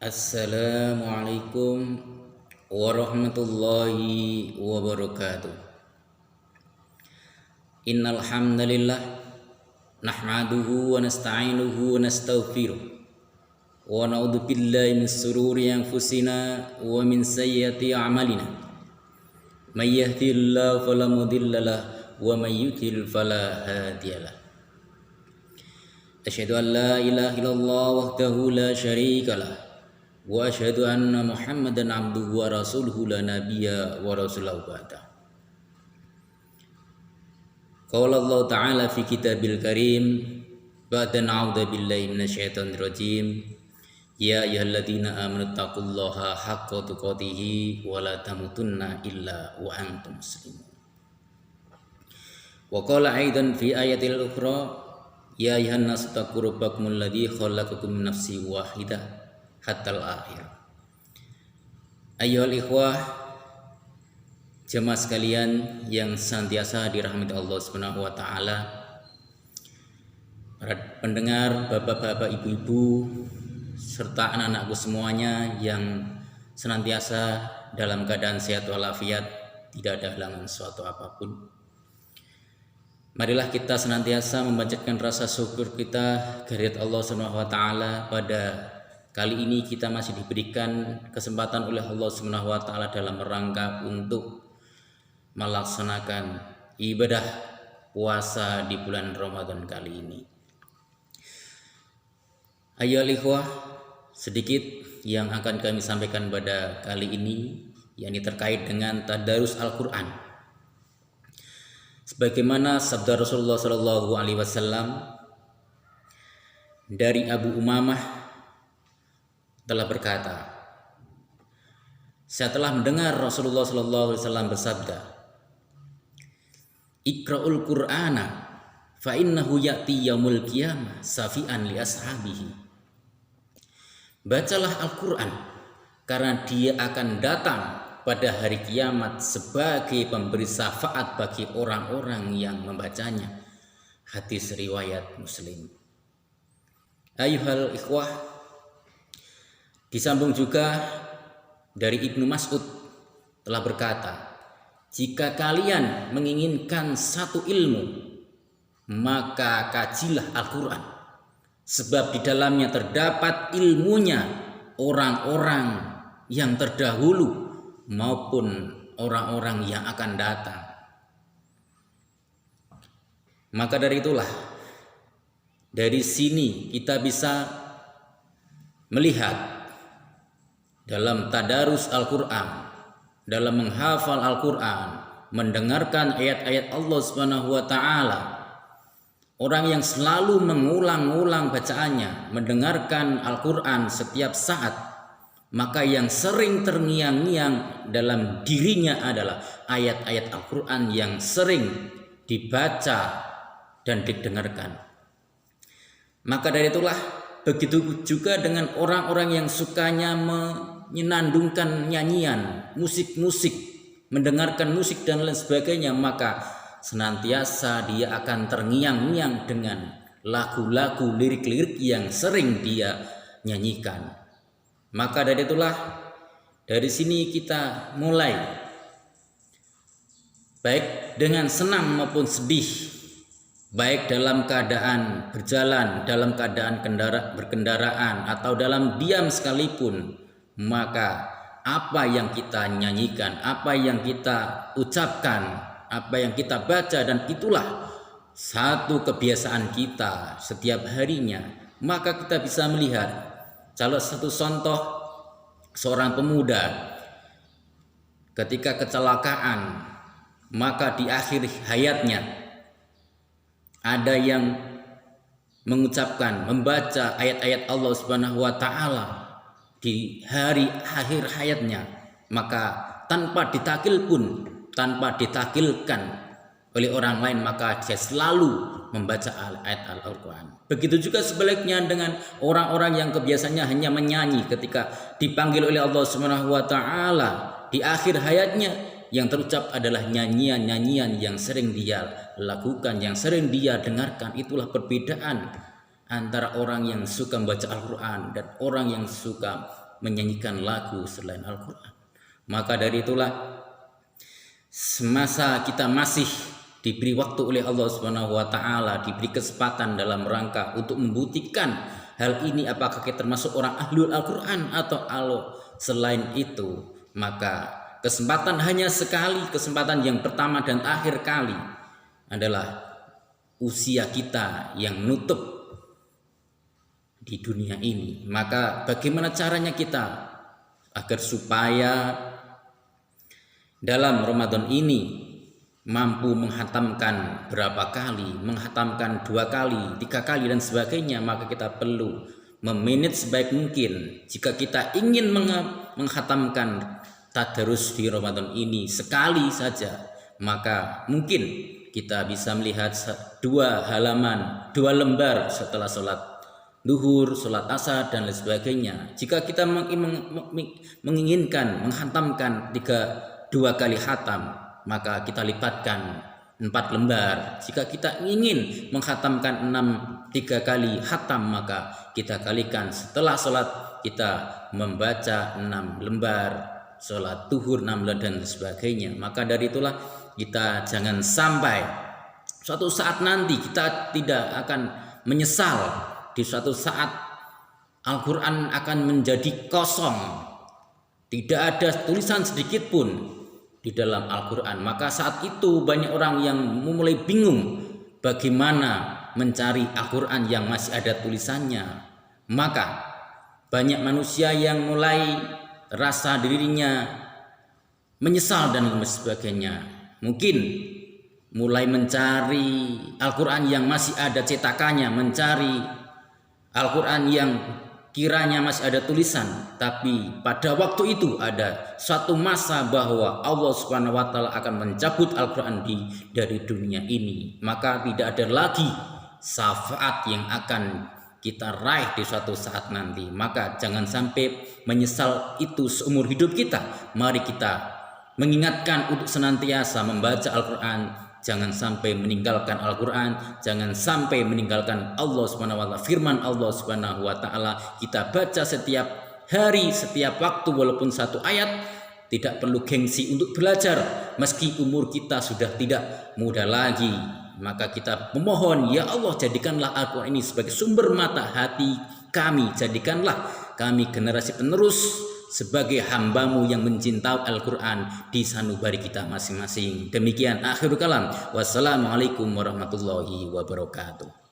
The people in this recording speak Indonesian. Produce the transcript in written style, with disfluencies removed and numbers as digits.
Assalamualaikum warahmatullahi wabarakatuh. Innal hamdalillah nahmaduhu wa nasta'inuhu wa nastaghfiruh wa na'udzu billahi min shururi anfusina wa min sayyiati a'malina. May yahdihillahu fala mudilla lahu wa may yudlil fala hadiyalah. Asyhadu an la ilaha illallah wahdahu la syarikalah wa asyhadu anna Muhammadan abduhu wa rasuluhu la nabiyya wa rasulahu ba'da. Qala Allah ta'ala fi kitabil karim ba'da na'udzu billahi minasyaitonir rajim. Ya ayyuhalladzina amanu taqullaha haqqa tuqatih wa la tamutunna illa wa antum muslimun. Wa qala aidan fi ayatil ukhra ya ayyuhan nasu taqu rabbakumul ladzi khalaqakum min nafsin wahidah hatta al-akhir. Ayyuhal ikhwah, jemaah sekalian yang senantiasa dirahmati Allah Subhanahu wa taala, para pendengar, bapak-bapak, ibu-ibu, serta anak-anakku semuanya yang senantiasa dalam keadaan sehat walafiat, tidak ada halangan suatu apapun. Marilah kita senantiasa membacakan rasa syukur kita kehadirat Allah Subhanahu wa taala. Pada kali ini kita masih diberikan kesempatan oleh Allah Subhanahu wa taala dalam rangka untuk melaksanakan ibadah puasa di bulan Ramadan kali ini. Ayo ikhwah, sedikit yang akan kami sampaikan pada kali ini, yakni terkait dengan tadarus Al-Qur'an. Sebagaimana sabda Rasulullah sallallahu alaihi wasallam dari Abu Umamah telah berkata, saya telah mendengar Rasulullah sallallahu alaihi wasallam bersabda, Iqra'ul Qur'ana fa innahu ya'ti yaumul qiyamah safi'an li ashabihi. Bacalah Al-Qur'an karena dia akan datang pada hari kiamat sebagai pemberi syafaat bagi orang-orang yang membacanya. Hadis riwayat Muslim. Ayuhal ikhwah, disambung juga dari Ibnu Mas'ud telah berkata, jika kalian menginginkan satu ilmu, maka kajilah Al-Quran, sebab di dalamnya terdapat ilmunya orang-orang yang terdahulu maupun orang-orang yang akan datang. Maka dari itulah, dari sini kita bisa melihat dalam tadarus Al-Quran, dalam menghafal Al-Quran, mendengarkan ayat-ayat Allah Subhanahu wa taala, orang yang selalu mengulang-ulang bacaannya, mendengarkan Al-Quran setiap saat, maka yang sering terngiang-ngiang dalam dirinya adalah ayat-ayat Al-Quran yang sering dibaca dan didengarkan. Maka dari itulah, begitu juga dengan orang-orang yang sukanya menyenandungkan nyanyian, musik-musik, mendengarkan musik dan lain sebagainya, maka senantiasa dia akan terngiang-ngiang dengan lagu-lagu, lirik-lirik yang sering dia nyanyikan. Maka dari itulah, dari sini kita mulai, baik dengan senang maupun sedih, baik dalam keadaan berjalan, dalam keadaan berkendaraan, atau dalam diam sekalipun, maka apa yang kita nyanyikan, apa yang kita ucapkan, apa yang kita baca, dan itulah satu kebiasaan kita setiap harinya, maka kita bisa melihat salah satu contoh seorang pemuda ketika kecelakaan, maka di akhir hayatnya ada yang mengucapkan, membaca ayat-ayat Allah Subhanahu wa taala di hari akhir hayatnya, maka tanpa ditakil pun, tanpa ditakilkan oleh orang lain, maka dia selalu membaca ayat Al-Quran. Begitu juga sebaliknya dengan orang-orang yang kebiasaannya hanya menyanyi ketika dipanggil oleh Allah Subhanahu wa taala di akhir hayatnya, yang terucap adalah nyanyian-nyanyian yang sering dia lakukan, yang sering dia dengarkan. Itulah perbedaan antara orang yang suka membaca Al-Quran dan orang yang suka menyanyikan lagu selain Al-Quran. Maka dari itulah, semasa kita masih diberi waktu oleh Allah Subhanahu wa taala, diberi kesempatan dalam rangka untuk membuktikan hal ini, apakah kita termasuk orang ahlul Al-Quran atau selain itu, maka kesempatan hanya sekali, kesempatan yang pertama dan akhir kali adalah usia kita yang nutup di dunia ini. Maka bagaimana caranya kita agar supaya dalam Ramadan ini mampu menghatamkan berapa kali, menghatamkan 2 kali, 3 kali dan sebagainya, maka kita perlu memanage sebaik mungkin. Jika kita ingin menghatamkan tadarus di Ramadan ini sekali saja, maka mungkin kita bisa melihat 2 halaman, 2 lembar setelah sholat duhur, sholat asar dan lain sebagainya. Jika kita menginginkan menghatamkan 2 kali khatam, maka kita lipatkan 4 lembar. Jika kita ingin menghatamkan 3 kali khatam, maka kita kalikan setelah sholat kita membaca 6 lembar, sholat duhur 6 lembar dan sebagainya. Maka dari itulah kita jangan sampai suatu saat nanti kita tidak akan menyesal. Di suatu saat Al-Quran akan menjadi kosong, tidak ada tulisan sedikit pun di dalam Al-Quran. Maka saat itu banyak orang yang mulai bingung bagaimana mencari Al-Quran yang masih ada tulisannya. Maka banyak manusia yang mulai rasa dirinya menyesal dan sebagainya. Mungkin mulai mencari Al-Quran yang masih ada cetakannya, mencari Al-Quran yang kiranya masih ada tulisan, tapi pada waktu itu ada suatu masa bahwa Allah Subhanahu wa taala akan mencabut Al-Quran dari dunia ini. Maka tidak ada lagi syafaat yang akan kita raih di suatu saat nanti. Maka jangan sampai menyesal itu seumur hidup kita. Mari kita mengingatkan untuk senantiasa membaca Al-Quran. Jangan sampai meninggalkan Al-Quran, jangan sampai meninggalkan Allah Subhanahu wa taala, firman Allah Subhanahu wa taala. Kita baca setiap hari, setiap waktu, walaupun 1 ayat. Tidak perlu gengsi untuk belajar meski umur kita sudah tidak muda lagi. Maka kita memohon, ya Allah, jadikanlah Al-Quran ini sebagai sumber mata hati kami. Jadikanlah kami generasi penerus sebagai hamba-Mu yang mencintai Al-Quran di sanubari kita masing-masing. Demikian akhirul kalam. Wassalamualaikum warahmatullahi wabarakatuh.